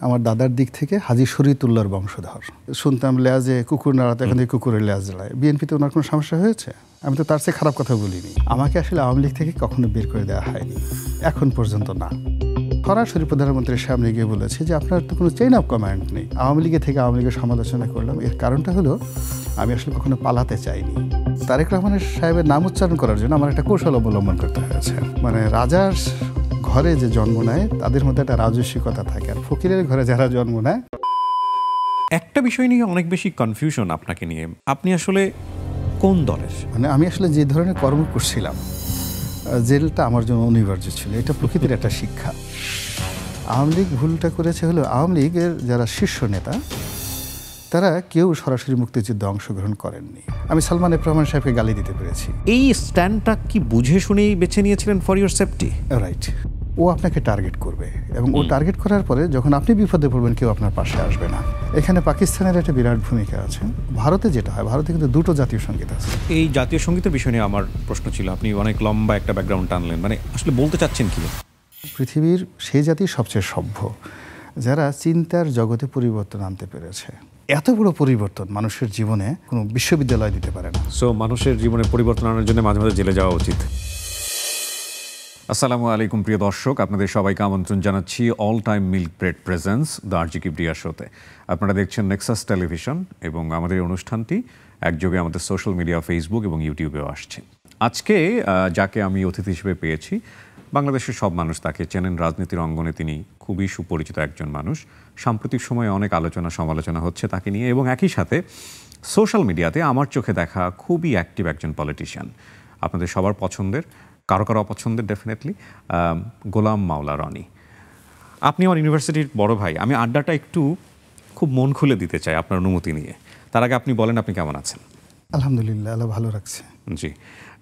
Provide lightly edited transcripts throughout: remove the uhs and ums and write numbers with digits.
আমার দাদার দিক থেকে হাজী শরীয়তুল্লাহর বংশধর। শুনতাম লেয়াজে কুকুর নাড়াতে, এখন থেকে কুকুরের লেয়াজ নাড়ায়। বিএনপিতে ওনার কোনো সমস্যা হয়েছে? আমি তো তার চেয়ে খারাপ কথা বলিনি। আমাকে আসলে আওয়ামী লীগ থেকে কখনো বের করে দেওয়া হয়নি, এখন পর্যন্ত না। সরাসরি প্রধানমন্ত্রীর সামনে গিয়ে বলেছে যে আপনার তো কোনো চেইন অফ কমান্ড নেই। আওয়ামী লীগের থেকে আওয়ামী লীগের সমালোচনা করলাম, এর কারণটা হলো আমি আসলে কখনো পালাতে চাইনি। তারেক রহমানের সাহেবের নাম উচ্চারণ করার জন্য আমার একটা কৌশল অবলম্বন করতে হয়েছে। মানে রাজার ঘরে যে জন্ম নেয় তাদের মধ্যে একটা রাজস্বিকতা থাকে, আর ফকিরের ঘরে যারা জন্ম নেয়। একটা বিষয় নিয়ে অনেক বেশি কনফিউশন আপনাকে নিয়ে, আপনি আসলে কোন দলের? মানে আমি আসলে যে ধরনের কর্ম করছিলাম, জেলটা আমার জন্য অনিবার্য ছিল, এটা প্রকৃতির একটা শিক্ষা। আওয়ামী লীগ ভুলটা করেছে হলো, আওয়ামী লীগের যারা শীর্ষ নেতা তারা কেউ সরাসরি মুক্তিযুদ্ধে অংশগ্রহণ করেননি। আমি সালমান এফ রহমান সাহেবকে গালি দিতে পেরেছি। এই স্ট্যান্ডটা কি বুঝে শুনেই বেছে নিয়েছিলেন ফর ইউর সেফটি? রাইট। ও আপনাকে টার্গেট করবে এবং ও টার্গেট করার পরে যখন আপনি বিপদে পড়বেন কেউ আপনার পাশে আসবে না। এখানে পাকিস্তানের একটা বিরাট ভূমিকা আছে। ভারতে যেটা হয়, ভারতে কিন্তু দুটো জাতীয় সঙ্গীত আছে। এই জাতীয় সঙ্গীতের বিষয় নিয়ে আমার প্রশ্ন ছিল, আপনি অনেক লম্বা একটা ব্যাকগ্রাউন্ড টানলেন, মানে আসলে বলতে চাচ্ছেন কি? পৃথিবীর সেই জাতি সবচেয়ে সভ্য যারা চিন্তার জগতে পরিবর্তন আনতে পেরেছে। এত বড় পরিবর্তন মানুষের জীবনে কোনো বিশ্ববিদ্যালয় দিতে পারে না। সো মানুষের জীবনে পরিবর্তন আনার জন্য মাঝে মাঝে জেলে যাওয়া উচিত। আসসালামু আলাইকুম প্রিয় দর্শক, আপনাদের সবাইকে আমন্ত্রণ জানাচ্ছি all time milk bread presence the RG Kibria শোতে। আপনারা দেখছেন নেক্সাস টেলিভিশন এবং আমাদের এই অনুষ্ঠানটি একযোগে আমাদের সোশ্যাল মিডিয়া, ফেসবুক এবং ইউটিউবেও আসছে। আজকে যাকে আমি অতিথি হিসেবে পেয়েছি, বাংলাদেশের সব মানুষ তাকে চেনেন। রাজনীতির অঙ্গনে তিনি খুবই সুপরিচিত একজন মানুষ। সাম্প্রতিক সময়ে অনেক আলোচনা সমালোচনা হচ্ছে তাকে নিয়ে, এবং একই সাথে সোশ্যাল মিডিয়াতে আমার চোখে দেখা খুবই অ্যাক্টিভ একজন পলিটিশিয়ান। আপনাদের সবার পছন্দের, কারো কারো অপছন্দের ডেফিনেটলি, গোলাম মাওলা রনি। আপনি আমার ইউনিভার্সিটির বড় ভাই। আমি আড্ডাটা একটু খুব মন খুলে দিতে চাই আপনার অনুমতি নিয়ে। তার আগে আপনি বলেন আপনি কেমন আছেন? আলহামদুলিল্লাহ, আল্লাহ ভালো রাখছে। জি,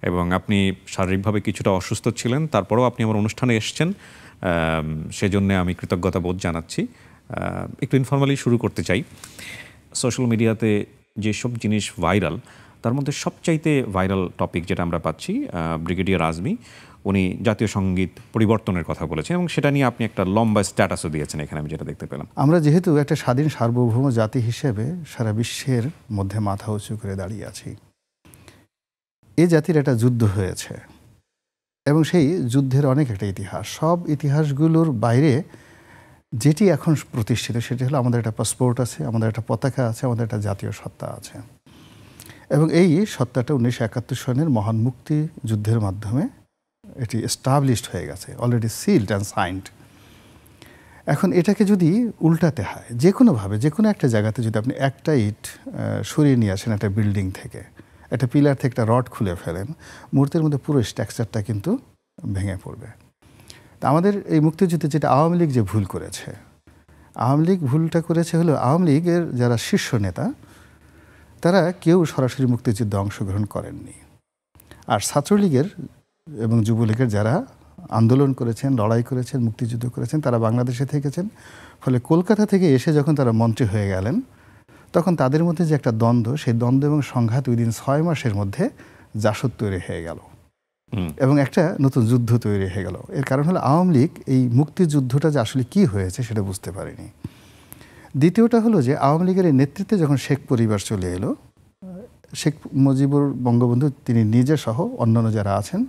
এবং আপনি শারীরিকভাবে কিছুটা অসুস্থ ছিলেন, তারপরেও আপনি আমার অনুষ্ঠানে এসেছেন, সেজন্য আমি কৃতজ্ঞতা বোধ জানাচ্ছি। একটু ইনফর্মালি শুরু করতে চাই। সোশ্যাল মিডিয়াতে যেসব জিনিস ভাইরাল, তার মধ্যে সবচাইতে ভাইরাল টপিক যেটা আমরা পাচ্ছি, ব্রিগেডিয়ার আজমি উনি জাতীয় সঙ্গীত পরিবর্তনের কথা বলেছেন, এবং সেটা নিয়ে আপনি একটা লম্বা স্ট্যাটাসও দিয়েছেন এখানে, আমি যেটা দেখতে পেলাম। আমরা যেহেতু একটা স্বাধীন সার্বভৌম জাতি হিসেবে সারা বিশ্বের মধ্যে মাথা উঁচু করে দাঁড়িয়ে আছি, এই জাতির একটা যুদ্ধ হয়েছে এবং সেই যুদ্ধের অনেক একটা ইতিহাস। সব ইতিহাসগুলোর বাইরে যেটি এখন প্রতিষ্ঠিত সেটি হলো আমাদের একটা পাসপোর্ট আছে, আমাদের একটা পতাকা আছে, আমাদের একটা জাতীয় সত্তা আছে। এবং এই সত্তাটা 1971 সনের মহান মুক্তি যুদ্ধের মাধ্যমে এটি এস্টাবলিশড হয়ে গেছে, অলরেডি সিলড অ্যান্ড সাইন্ড। এখন এটাকে যদি উল্টাতে হয় যে কোনোভাবে, যে কোনো একটা জায়গাতে যদি আপনি একটা ইট সরিয়ে নিয়ে আসেন একটা বিল্ডিং থেকে, একটা পিলার থেকে একটা রড খুলে ফেলেন, মুহূর্তের মধ্যে পুরো স্ট্রাকচারটা কিন্তু ভেঙে পড়বে। তা আমাদের এই মুক্তিযুদ্ধে যেটা আওয়ামী লীগ যে ভুল করেছে, আওয়ামী লীগ ভুলটা করেছে হলো আওয়ামী লীগের যারা শীর্ষ নেতা তারা কেউ সরাসরি মুক্তিযুদ্ধে অংশগ্রহণ করেননি। আর ছাত্রলীগের এবং যুবলীগের যারা আন্দোলন করেছেন, লড়াই করেছেন, মুক্তিযুদ্ধ করেছেন, তারা বাংলাদেশে থেকেছেন। ফলে কলকাতা থেকে এসে যখন তারা মন্ত্রী হয়ে গেলেন, তখন তাদের মধ্যে যে একটা দ্বন্দ্ব, সেই দ্বন্দ্ব এবং সংঘাত উইদিন 6 মাসের মধ্যে জাসদ তৈরি হয়ে গেল এবং একটা নতুন যুদ্ধ তৈরি হয়ে গেল। এর কারণ হলো আওয়ামী লীগ এই মুক্তিযুদ্ধটা যে আসলে কী হয়েছে সেটা বুঝতে পারেনি। দ্বিতীয়টা হলো যে আওয়ামী লীগের এই নেতৃত্বে যখন শেখ পরিবার চলে এলো, শেখ মুজিবুর বঙ্গবন্ধু তিনি নিজে সহ অন্যান্য যারা আছেন,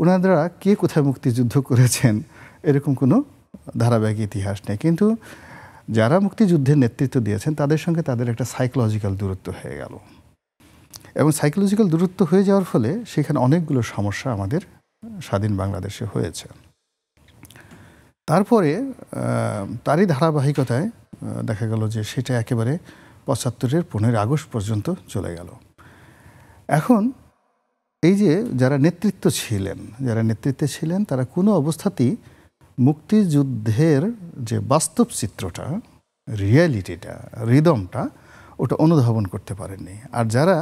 ওনারা কে কোথায় মুক্তিযুদ্ধ করেছেন এরকম কোনো ধারাবাহিক ইতিহাস নেই। কিন্তু যারা মুক্তিযুদ্ধের নেতৃত্ব দিয়েছেন তাদের সঙ্গে তাদের একটা সাইকোলজিক্যাল দূরত্ব হয়ে গেল, এবং সাইকোলজিক্যাল দূরত্ব হয়ে যাওয়ার ফলে সেখানে অনেকগুলো সমস্যা আমাদের স্বাধীন বাংলাদেশে হয়েছে। তারপরে তারই ধারাবাহিকতায় দেখা গেল যে সেটা একেবারে 75-এর 15 আগস্ট পর্যন্ত চলে গেল। এখন এই যে যারা নেতৃত্বে ছিলেন তারা কোনো অবস্থাতেই মুক্তিযুদ্ধের যে বাস্তব চিত্রটা, রিয়ালিটিটা, রিদমটা ওটা অনুধাবন করতে পারেননি। আর যারা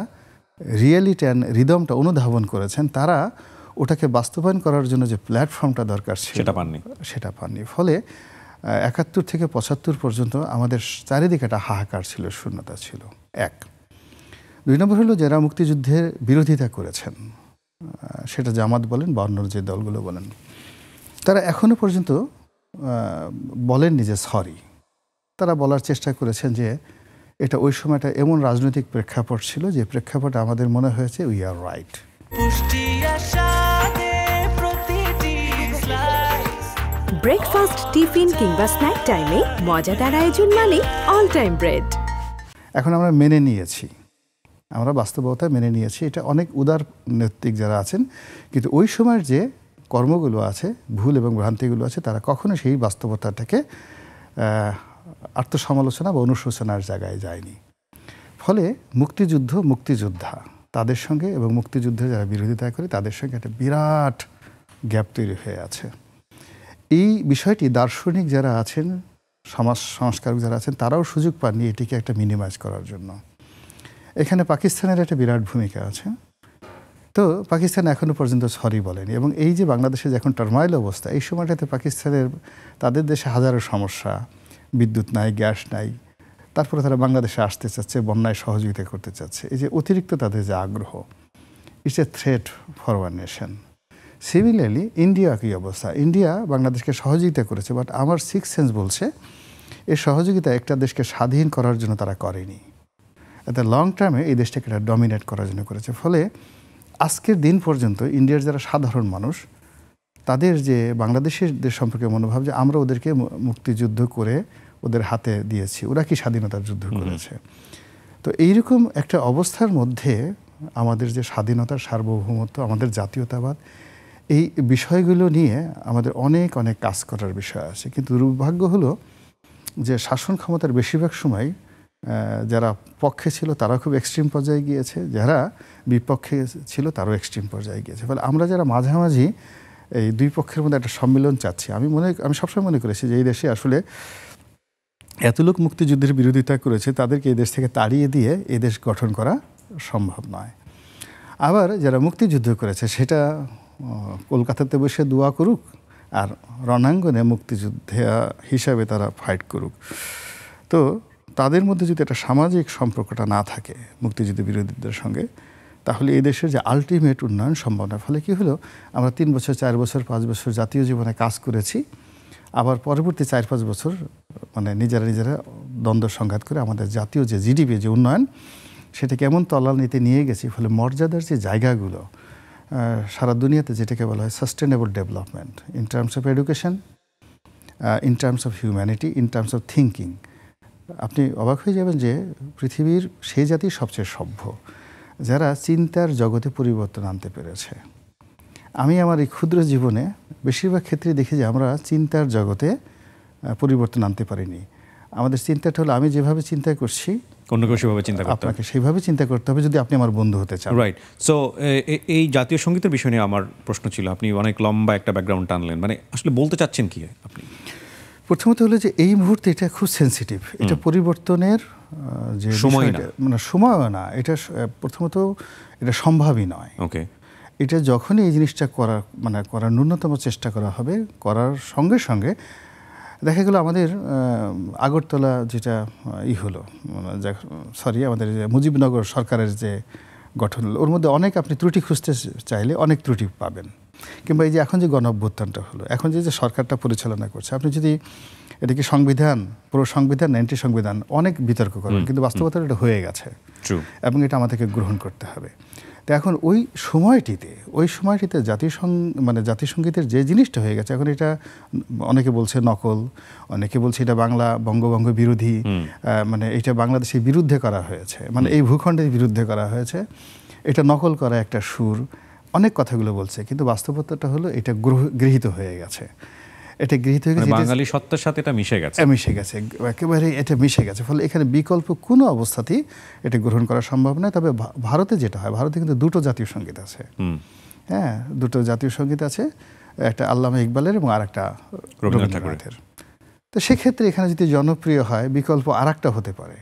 রিয়ালিটি অ্যান্ড রিদমটা অনুধাবন করেছেন তারা ওটাকে বাস্তবায়ন করার জন্য যে প্ল্যাটফর্মটা দরকার ছিল সেটা পাননি। ফলে 71 থেকে 75 পর্যন্ত আমাদের চারিদিকে একটা হাহাকার ছিল, শূন্যতা ছিল। 1 2 নম্বর হলো যারা মুক্তিযুদ্ধের বিরোধিতা করেছেন, সেটা জামাত বলেন বা অন্য যে দলগুলো বলেন, তারা এখনো পর্যন্ত বলেননি যে সরি, তারা বলার চেষ্টা করেছেন যে এটা ওই সময়টা এমন রাজনৈতিক প্রেক্ষাপট ছিল যে প্রেক্ষাপটে আমাদের মনে হয়েছে we are right. Breakfast, tiffin কিংবা স্ন্যাক টাইমে মজাদার আয়োজন মানে অল টাইম ব্রেড। এখন আমরা মেনে নিয়েছি, আমরা বাস্তবতা মেনে নিয়েছি, এটা অনেক উদার নৈতিক যারা আছেন, কিন্তু ওই সময়ের যে কর্মগুলো আছে, ভুল এবং ভ্রান্তিগুলো আছে, তারা কখনো সেই বাস্তবতাটাকে আত্মসমালোচনা বা অনুশোচনার জায়গায় যায়নি। ফলে মুক্তিযুদ্ধ, মুক্তিযোদ্ধা তাদের সঙ্গে এবং মুক্তিযুদ্ধে যারা বিরোধিতা করে তাদের সঙ্গে একটা বিরাট গ্যাপ তৈরি হয়ে আছে। এই বিষয়টি দার্শনিক যারা আছেন, সমাজ সংস্কারক যারা আছেন, তারাও সুযোগ পাননি এটিকে একটা মিনিমাইজ করার জন্য। এখানে পাকিস্তানের একটা বিরাট ভূমিকা আছে। তো পাকিস্তান এখনও পর্যন্ত সরি বলেনি, এবং এই যে বাংলাদেশে যে এখন টার্মাইল অবস্থা, এই সময়টাতে পাকিস্তানের তাদের দেশে হাজারো সমস্যা, বিদ্যুৎ নাই, গ্যাস নাই, তারপরে তারা বাংলাদেশে আসতে চাচ্ছে, বন্যায় সহযোগিতা করতে চাচ্ছে। এই যে অতিরিক্ত তাদের যে আগ্রহ, it's a threat for one nation. Similarly India কী অবস্থা, ইন্ডিয়া বাংলাদেশকে সহযোগিতা করেছে, বাট আমার সিক্স সেন্স বলছে এই সহযোগিতা একটা দেশকে স্বাধীন করার জন্য তারা করেনি, এতে লং টার্মে এই দেশটাকে এটা ডমিনেট করার জন্য করেছে। ফলে আজকের দিন পর্যন্ত ইন্ডিয়ার যারা সাধারণ মানুষ, তাদের যে বাংলাদেশের দেশ সম্পর্কে মনোভাব যে আমরা ওদেরকে মুক্তিযুদ্ধ করে ওদের হাতে দিয়েছি, ওরা কি স্বাধীনতার যুদ্ধ করেছে। তো এইরকম একটা অবস্থার মধ্যে আমাদের যে স্বাধীনতার সার্বভৌমত্ব, আমাদের জাতীয়তাবাদ, এই বিষয়গুলো নিয়ে আমাদের অনেক অনেক কাজ করার বিষয় আছে। কিন্তু দুর্ভাগ্য হলো যে শাসন ক্ষমতার বেশিরভাগ সময় যারা পক্ষে ছিল তারা খুব এক্সট্রিম পর্যায়ে গিয়েছে, যারা বিপক্ষে ছিল তারাও এক্সট্রিম পর্যায়ে গিয়েছে। ফলে আমরা যারা মাঝামাঝি এই দুই পক্ষের মধ্যে একটা সম্মিলন চাচ্ছি, আমি সবসময় মনে করেছি যে এই দেশে আসলে এত লোক মুক্তিযুদ্ধের বিরোধিতা করেছে, তাদেরকে এই দেশ থেকে তাড়িয়ে দিয়ে এই দেশ গঠন করা সম্ভব নয়। আবার যারা মুক্তিযুদ্ধ করেছে সেটা কলকাতাতে বসে দোয়া করুক, আর রণাঙ্গনে মুক্তিযুদ্ধে হিসাবে তারা ফাইট করুক। তো তাদের মধ্যে যদি একটা সামাজিক সম্পর্কটা না থাকে মুক্তিযুদ্ধ বিরোধীদের সঙ্গে, তাহলে এই দেশের যে আলটিমেট উন্নয়ন সম্ভব না। ফলে কী হলো, আমরা 3 বছর, 4 বছর, 5 বছর জাতীয় জীবনে কাজ করেছি, আবার পরবর্তী 4-5 বছর মানে নিজেরা দ্বন্দ্ব সংঘাত করে আমাদের জাতীয় যে জিডিপি, যে উন্নয়ন, সেটা কেমন তলানিতে নিয়ে গেছি। ফলে মর্যাদার যে জায়গাগুলো সারা দুনিয়াতে যেটাকে বলা হয় sustainable development, in terms of education, in terms of humanity, in terms of thinking, আপনি অবাক হয়ে যাবেন যে পৃথিবীর সেই জাতি সবচেয়ে সভ্য যারা চিন্তার জগতে পরিবর্তন আনতে পেরেছে। আমি আমার এই ক্ষুদ্র জীবনে বেশিরভাগ ক্ষেত্রে দেখি যে আমরা চিন্তার জগতে পরিবর্তন আনতে পারিনি। আমাদের চিন্তাটা হলো আমি যেভাবে চিন্তা করছি অন্য কেউ সেভাবে চিন্তা করতে হবে, আপনাকে সেইভাবে চিন্তা করতে হবে যদি আপনি আমার বন্ধু হতে চান। রাইট। সো এই জাতীয় সঙ্গীতের বিষয় নিয়ে আমার প্রশ্ন ছিল, আপনি অনেক লম্বা একটা ব্যাকগ্রাউন্ড টানলেন, মানে আসলে বলতে চাচ্ছেন কি আপনি? প্রথমত হলো যে এই মুহূর্তে এটা খুব সেন্সিটিভ, এটা পরিবর্তনের যে সময় না, মানে সময়ও না, এটা প্রথমত এটা সম্ভবই নয়। ওকে, এটা যখনই এই জিনিসটা করার ন্যূনতম চেষ্টা করা হবে, করার সঙ্গে সঙ্গে দেখা গেল আমাদের আগরতলা যেটা হলো, আমাদের যে মুজিবনগর সরকারের যে গঠন হলো, ওর মধ্যে অনেক আপনি ত্রুটি খুঁজতে চাইলে অনেক ত্রুটি পাবেন। কিংবা এই যে এখন যে গণঅভ্যুত্থানটা হলো, এখন যে সরকারটা পরিচালনা করছে, আপনি যদি এটাকে সংবিধান, পুরো সংবিধান, অ্যান্টি সংবিধান, অনেক বিতর্ক করবেন, কিন্তু বাস্তবতা এটা হয়ে গেছে এবং এটা আমাদেরকে গ্রহণ করতে হবে। তো এখন ওই সময়টিতে জাতিসংগীতের যে জিনিসটা হয়ে গেছে, এখন এটা অনেকে বলছে নকল, অনেকে বলছে এটা বঙ্গভঙ্গ বিরোধী, মানে এটা বাংলাদেশের বিরুদ্ধে করা হয়েছে, মানে এই ভূখণ্ডের বিরুদ্ধে করা হয়েছে, এটা নকল করা একটা সুর, অনেক কথাগুলো বলছে। কিন্তু বাস্তবতাটা হলো এটা গৃহীত হয়ে গেছে, এটা গৃহীত হয়ে গেছে, বাঙালি সত্তার সাথে এটা মিশে গেছে, একেবারে এটা মিশে গেছে। ফলে এখানে বিকল্প কোনো অবস্থাতেই এটা গ্রহণ করা সম্ভব নয়। তবে ভারতে যেটা হয়, ভারতে কিন্তু 2টো জাতীয় সঙ্গীত আছে, হ্যাঁ, 2টো জাতীয় সঙ্গীত আছে, একটা আল্লামা ইকবালের এবং আরেকটা রবীন্দ্রনাথ ঠাকুরের। তো সেক্ষেত্রে এখানে যদি জনপ্রিয় হয়, বিকল্প আরেকটা হতে পারে,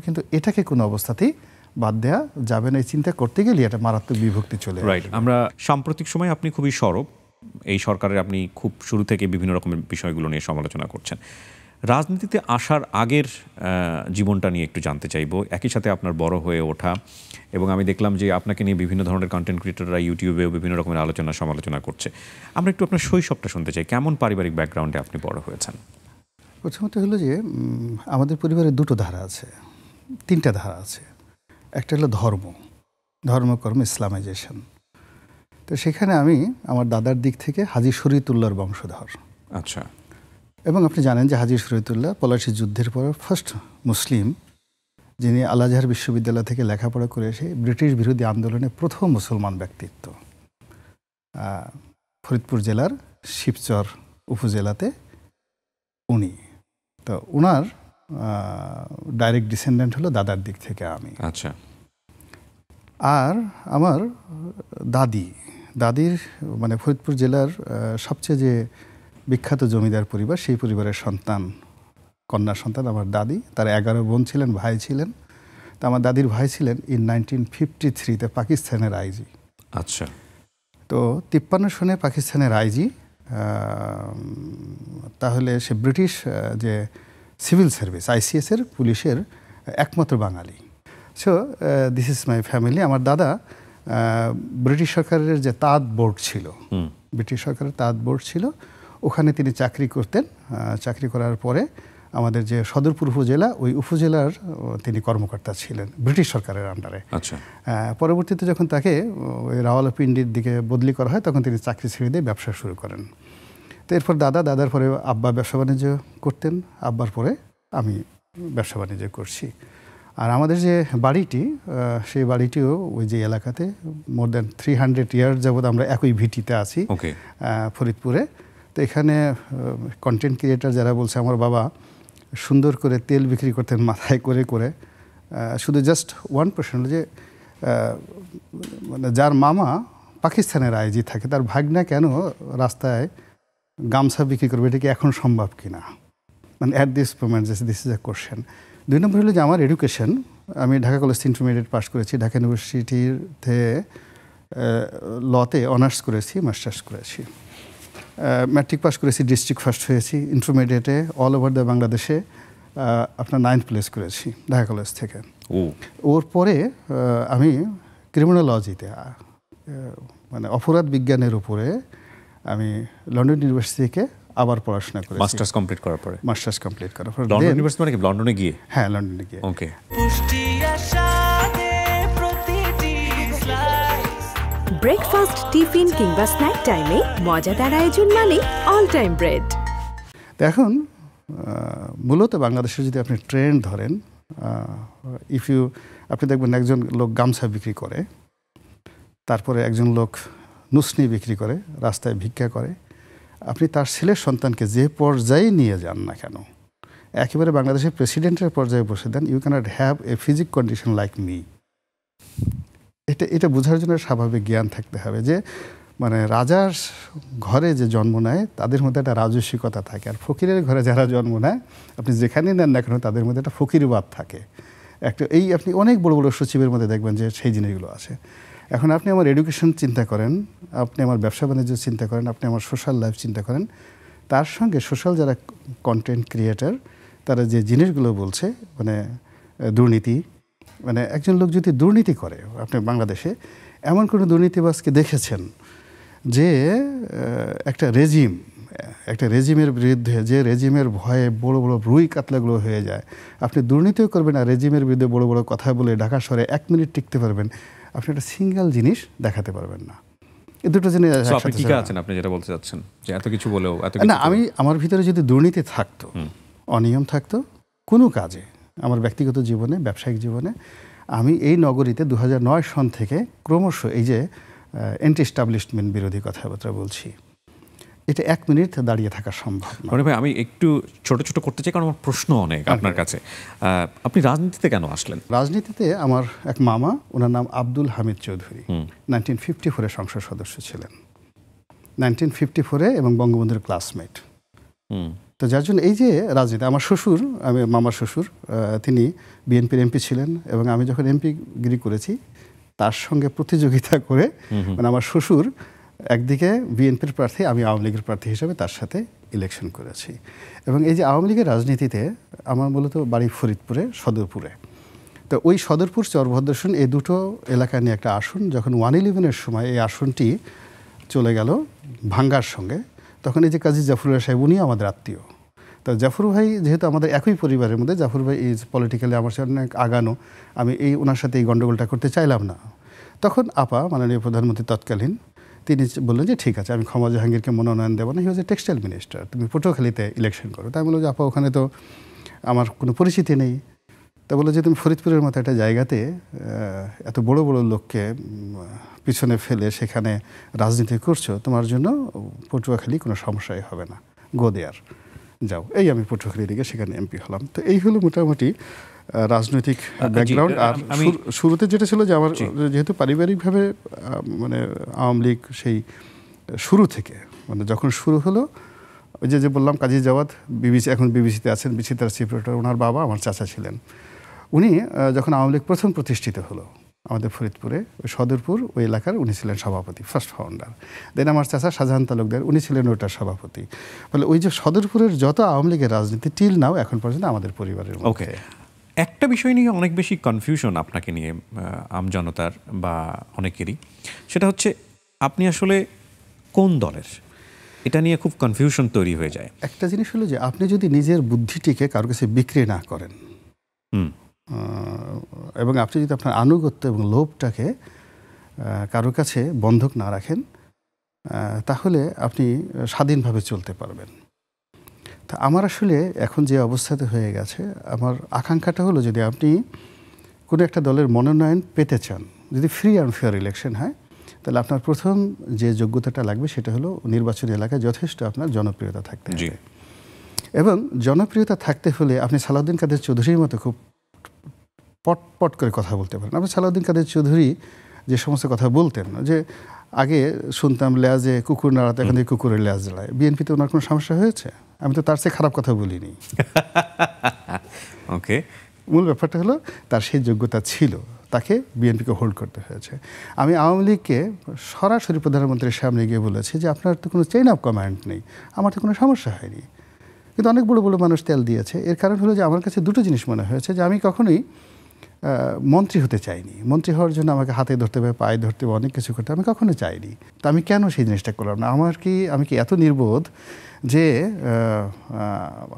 কিন্তু এটাকে কোনো অবস্থাতেই বাদ দেওয়া যাবে না। এই চিন্তা করতে গেলে এটা মারাত্মক বিভক্তি চলে রাইট। আমরা সাম্প্রতিক সময় আপনি খুবই সরব, এই সরকারের আপনি খুব শুরু থেকে বিভিন্ন রকমের বিষয়গুলো নিয়ে সমালোচনা করছেন। রাজনীতিতে আসার আগের জীবনটা নিয়ে একটু জানতে চাইবো, একই সাথে আপনার বড় হয়ে ওঠা, এবং আমি দেখলাম যে আপনাকে নিয়ে বিভিন্ন ধরনের কন্টেন্ট ক্রিয়েটররা ইউটিউবেও বিভিন্ন রকমের সমালোচনা করছে। আমরা একটু আপনার শৈশবটা শুনতে চাই, কেমন পারিবারিক ব্যাকগ্রাউন্ডে আপনি বড় হয়েছেন? প্রথমত হলো যে আমাদের পরিবারে দুটো ধারা আছে, তিনটা ধারা আছে। একটা হলো ধর্মকর্ম ইসলামাইজেশন। তো সেখানে আমি আমার দাদার দিক থেকে হাজী শরীয়তুল্লাহর বংশধর। আচ্ছা। এবং আপনি জানেন যে হাজী শরীয়তুল্লাহ পলাশী যুদ্ধের পর ফার্স্ট মুসলিম যিনি আল আজহার বিশ্ববিদ্যালয় থেকে লেখাপড়া করে এসে ব্রিটিশ বিরোধী আন্দোলনে প্রথম মুসলমান ব্যক্তিত্ব। ফরিদপুর জেলার শিবচর উপজেলাতে উনি। তো ওনার ডাইরেক্ট ডিসেন্ডেন্ট হলো দাদার দিক থেকে আমি। আচ্ছা। আর আমার দাদির মানে ফরিদপুর জেলার সবচেয়ে যে বিখ্যাত জমিদার পরিবার, সেই পরিবারের কন্যা সন্তান আমার দাদি। তার 11 বোন ছিলেন, ভাই ছিলেন। তো আমার দাদির ভাই ছিলেন ইন 1953 পাকিস্তানের আইজি। আচ্ছা। তো 53 সনে পাকিস্তানের আইজি, তাহলে সে ব্রিটিশ যে সিভিল সার্ভিস ICS এর পুলিশের একমাত্র বাঙালি। So this is my family. আমার দাদা ব্রিটিশ সরকারের যে তাঁত বোর্ড ছিল, ওখানে তিনি চাকরি করতেন। চাকরি করার পরে আমাদের যে সদরপুর উপজেলা, ওই উপজেলার তিনি কর্মকর্তা ছিলেন ব্রিটিশ সরকারের আন্ডারে। আচ্ছা। পরবর্তীতে যখন তাকে ওই রাওয়ালপিন্ডির দিকে বদলি করা হয়, তখন তিনি চাকরি ছেড়ে দিয়ে ব্যবসা শুরু করেন। তো এরপর দাদার পরে আব্বা ব্যবসা বাণিজ্য করতেন, আব্বার পরে আমি ব্যবসা বাণিজ্য করছি। আর আমাদের যে বাড়িটি, সেই বাড়িটিও ওই যে এলাকাতে মোর দ্যান 300 ইয়ার যাবৎ আমরা একই ভিটিতে আছি ফরিদপুরে। তো এখানে কন্টেন্ট ক্রিয়েটার যারা বলছে, আমার বাবা সুন্দর করে তেল বিক্রি করতেন মাথায় করে করে। শুধু জাস্ট 1% যে মানে যার মামা পাকিস্তানের আইজি থাকে, তার ভাগ্না কেন রাস্তায় গামছা বিক্রি করবে, এটা কি এখন সম্ভব কিনা? মানে at this moment this is a question. 2 নম্বর হলো যে আমার এডুকেশন, আমি ঢাকা কলেজ ইন্টারমিডিয়েট পাস করেছি, ঢাকা ইউনিভার্সিটিতে লতে অনার্স করেছি, মাস্টার্স করেছি, ম্যাট্রিক পাস করেছি, ডিস্ট্রিক্ট ফার্স্ট হয়েছি। ইন্টারমিডিয়েটে অল ওভার দ্য বাংলাদেশে আপনার 9th প্লেস করেছি ঢাকা কলেজ থেকে। ওর পরে আমি ক্রিমিনোলজিতে মানে অপরাধ বিজ্ঞানের উপরে আমি লন্ডন ইউনিভার্সিটি থেকে আবার পড়াশোনা করেছি। মাস্টার্স কমপ্লিট করার পর লন্ডন ইউনিভার্সিটি মানে কি লন্ডনে গিয়ে? হ্যাঁ, লন্ডনে গিয়ে। ওকে। ব্রেকফাস্ট, টিফিন কিংবা স্ন্যাক টাইমে মজাদার আয়োজন মানে অল টাইম ব্রেড। এখন মূলত বাংলাদেশে যদি আপনি ট্রেন্ড ধরেন, আপনি দেখবেন একজন লোক গামছা বিক্রি করে, তারপরে একজন লোক নুসনি বিক্রি করে, রাস্তায় ভিক্ষা করে। আপনি তার ছেলের সন্তানকে যে পর্যায়ে নিয়ে যান না কেন, একেবারে বাংলাদেশের প্রেসিডেন্টের পর্যায়ে বসে দেন, you can't have a physique condition like me. এটা বোঝার জন্য স্বাভাবিক জ্ঞান থাকতে হবে যে মানে রাজার ঘরে যে জন্ম নেয় তাদের মধ্যে একটা রাজস্বিকতা থাকে, আর ফকিরের ঘরে যারা জন্ম নেয় আপনি যেখানে নেন না কেন তাদের মধ্যে একটা ফকিরবাদ থাকে। আপনি অনেক বড় বড় সচিবের মধ্যে দেখবেন যে সেই জিনিসগুলো আছে। এখন আপনি আমার এডুকেশন চিন্তা করেন, আপনি আমার ব্যবসা বাণিজ্য চিন্তা করেন, আপনি আমার সোশ্যাল লাইফ চিন্তা করেন, তার সঙ্গে সোশ্যাল যারা কন্টেন্ট ক্রিয়েটার তারা যে জিনিসগুলো বলছে, মানে দুর্নীতি, মানে একজন লোক যদি দুর্নীতি করে, আপনি বাংলাদেশে এমন কোনো দুর্নীতিবাজকে দেখেছেন যে একটা রেজিমের বিরুদ্ধে, যে রেজিমের ভয়ে বড় বড় রুই কাতলাগুলো হয়ে যায়, আপনি দুর্নীতিও করবেন আর রেজিমের বিরুদ্ধে বড় বড় কথা বলে ঢাকা শহরে 1 মিনিট টিকতে পারবেন, আপনি একটা সিঙ্গেল জিনিস দেখাতে পারবেন না। এই দুটো জিনিস আপনি যেটা বলতে চাচ্ছেন যে এত কিছু বলেও না, আমার ভিতরে যদি দুর্নীতি থাকতো, অনিয়ম থাকতো কোনো কাজে, আমার ব্যক্তিগত জীবনে, ব্যবসায়িক জীবনে, আমি এই নগরীতে 2009 সন থেকে ক্রমশ এই যে অ্যান্টি এস্টাবলিশমেন্ট বিরোধী কথাবার্তা বলছি, এটা 1 মিনিট দাঁড়িয়ে থাকা সম্ভব না। ভাই, আমি একটু ছোট ছোট করতে চাই, কারণ আমার প্রশ্ন অনেক আপনার কাছে। আপনি রাজনীতিতে কেন আসলেন? রাজনীতিতে আমার এক মামা, ওনার নাম আব্দুল হামিদ চৌধুরী, 1954 সংসদ সদস্য ছিলেন, 1954 এবং বঙ্গবন্ধুর ক্লাসমেট। তো যার জন্য এই যে রাজনীতি, আমার শ্বশুর, মামার শ্বশুর, তিনি বিএনপির এমপি ছিলেন, এবং আমি যখন এমপিগিরি করেছি তার সঙ্গে প্রতিযোগিতা করে, মানে আমার শ্বশুর একদিকে বিএনপির প্রার্থী, আমি আওয়ামী লীগের প্রার্থী হিসেবে তার সাথে ইলেকশন করেছি। এবং এই যে আওয়ামী লীগের রাজনীতিতে আমার মূলত বাড়ি ফরিদপুরে, সদরপুরে। তো ওই সদরপুর, চরভদ্রসন, এই দুটো এলাকা নিয়ে একটা আসন, যখন 111-এর সময় এই আসনটি চলে গেল ভাঙ্গার সঙ্গে, তখন এই যে কাজী জাফরুল্লাহ সাহেব, উনি আমাদের আত্মীয়, তো জাফর ভাই যেহেতু আমাদের একই পরিবারের মধ্যে, জাফর ভাই ইজ পলিটিক্যালি আমার সাথে অনেক আগানো, আমি ওনার সাথে এই গণ্ডগোলটা করতে চাইলাম না। তখন আপা মাননীয় প্রধানমন্ত্রী তৎকালীন তিনি বললেন যে ঠিক আছে, আমি ক্ষমা জাহাঙ্গীরকে মনোনয়ন দেবো না, হি ওয়াজ এ টেক্সটাইল মিনিস্টার, তুমি পটুয়াখালীতে ইলেকশন করো। তাই বললো যে আপা ওখানে তো আমার কোনো পরিচিতি নেই। তা বললো যে তুমি ফরিদপুরের মতো একটা জায়গাতে এত বড় বড় লোককে পিছনে ফেলে সেখানে রাজনীতি করছো, তোমার জন্য পটুয়াখালী কোনো সমস্যাই হবে না, গো দেয়ার, যাও। এই আমি পটুয়াখালী দিকে সেখানে এমপি হলাম। তো এই হলো মোটামুটি রাজনৈতিক ব্যাকগ্রাউন্ড। আর শুরুতে যেটা ছিল যে আমার যেহেতু পারিবারিকভাবে মানে আওয়ামী লীগ সেই শুরু থেকে, মানে যখন শুরু হলো, ওই যে বললাম কাজী জাওয়াদ বিবিসি, এখন বিবিসিতে আছেন, বিচিত্রা চিফ রিপোর্টার, ওনার বাবা আমার চাচা ছিলেন। উনি যখন আওয়ামী লীগ প্রথম প্রতিষ্ঠিত হলো আমাদের ফরিদপুরে, ওই সদরপুর ওই এলাকার উনি ছিলেন সভাপতি, ফার্স্ট ফাউন্ডার। দেন আমার চাচা শাহজাহান তালুকদার, উনি ছিলেন ওটার সভাপতি। ফলে ওই যে সদরপুরের যত আওয়ামী লীগের রাজনীতি টিল নাও এখন পর্যন্ত আমাদের পরিবারের মধ্যে। ওকে, একটা বিষয় নিয়ে অনেক বেশি কনফিউশন আপনাকে নিয়ে আমজনতার বা অনেকেরই, সেটা হচ্ছে আপনি আসলে কোন দলের, এটা নিয়ে খুব কনফিউশন তৈরি হয়ে যায়। একটা জিনিস হলো যে আপনি যদি নিজের বুদ্ধিটিকে কারোর কাছে বিক্রি না করেন, এবং আপনি যদি আপনার আনুগত্য এবং লোভটাকে কারোর কাছে বন্ধক না রাখেন, তাহলে আপনি স্বাধীনভাবে চলতে পারবেন। তা আমার আসলে এখন যে অবস্থাতে হয়ে গেছে, আমার আকাঙ্ক্ষাটা হলো যদি আপনি কোনো একটা দলের মনোনয়ন পেতে চান, যদি ফ্রি অ্যান্ড ফেয়ার ইলেকশন হয়, তাহলে আপনার প্রথম যে যোগ্যতাটা লাগবে সেটা হলো নির্বাচনী এলাকায় যথেষ্ট আপনার জনপ্রিয়তা থাকতে হবে। এবং জনপ্রিয়তা থাকতে হলে আপনি সালাউদ্দিন কাদের চৌধুরীর মতো খুব পট করে কথা বলতে পারেন। আপনি সালাউদ্দিন কাদের চৌধুরী যে সমস্ত কথা বলতেন, যে আগে শুনতাম লেজে কুকুর নাড়াতে, এখন থেকে কুকুরের লেজ নাড়ায়, বিএনপিতে ওনার কোনো সমস্যা হয়েছে? আমি তো তার চেয়ে খারাপ কথা বলিনি। ওকে, মূল ব্যাপারটা হলো তার সেই যোগ্যতা ছিল, তাকে বিএনপিকে হোল্ড করতে হয়েছে। আমি আওয়ামী লীগকে সরাসরি প্রধানমন্ত্রীর সামনে গিয়ে বলেছি যে আপনার তো কোনো চেইন অফ কমান্ড নেই, আমার তো কোনো সমস্যা হয়নি। কিন্তু অনেক বড় বড় মানুষ তেল দিয়েছে। এর কারণ হলো যে আমার কাছে দুটো জিনিস মনে হয়েছে, যে আমি কখনোই মন্ত্রী হতে চাইনি। মন্ত্রী হওয়ার জন্য আমাকে হাতে ধরতে হবে, পায়ে ধরতে হবে, অনেক কিছু করতে, আমি কখনো চাইনি। তা আমি কেন সেই জিনিসটা করলাম না? আমি কি এত নির্বোধ যে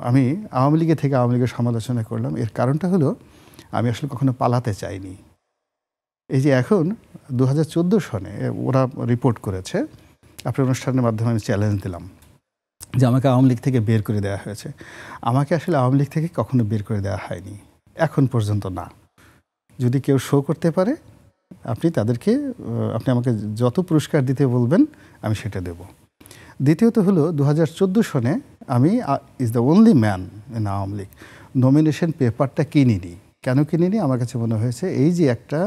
আমি আওয়ামী লীগের থেকে আওয়ামী লীগের সমালোচনা করলাম? এর কারণটা হলো আমি আসলে কখনো পালাতে চাইনি। এই যে এখন 2014 সনে ওরা রিপোর্ট করেছে, আপনার অনুষ্ঠানের মাধ্যমে আমি চ্যালেঞ্জ দিলাম যে আমাকে আওয়ামী লীগ থেকে বের করে দেওয়া হয়েছে। আমাকে আসলে আওয়ামী লীগ থেকে কখনো বের করে দেওয়া হয়নি, এখন পর্যন্ত না। যদি কেউ শো করতে পারে, আপনি আমাকে যত পুরস্কার দিতে বলবেন আমি সেটা দেব। দ্বিতীয়ত হলো 2014 সনে আমি is the only man in Awami League nomination পেপারটা কিনিনি। কেন কিনিনি? আমার কাছে মনে হয়েছে এই যে একটা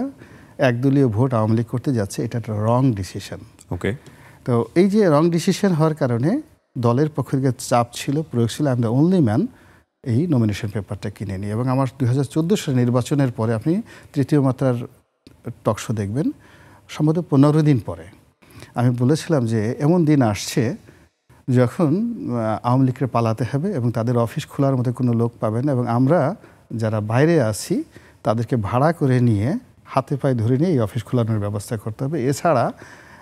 একদলীয় ভোট আওয়ামী লীগ করতে যাচ্ছে, এটা একটা রং ডিসিশন। ওকে, তো এই যে রং ডিসিশন হওয়ার কারণে দলের পক্ষ থেকে চাপ ছিল, প্রয়োগ ছিল, I am the only man এই নমিনেশন পেপারটা কিনে নিই। এবং আমার 2014 সালের নির্বাচনের পরে আপনি তৃতীয় মাত্রার টকশো দেখবেন, সম্ভবত 15 দিন পরে আমি বলেছিলাম যে এমন দিন আসছে যখন আওয়ামী লীগকে পালাতে হবে এবং তাদের অফিস খোলার মতো কোনো লোক পাবেন, এবং আমরা যারা বাইরে আছি তাদেরকে ভাড়া করে নিয়ে হাতে পায়ে ধরে নিয়ে এই অফিস খোলানোর ব্যবস্থা করতে হবে। এছাড়া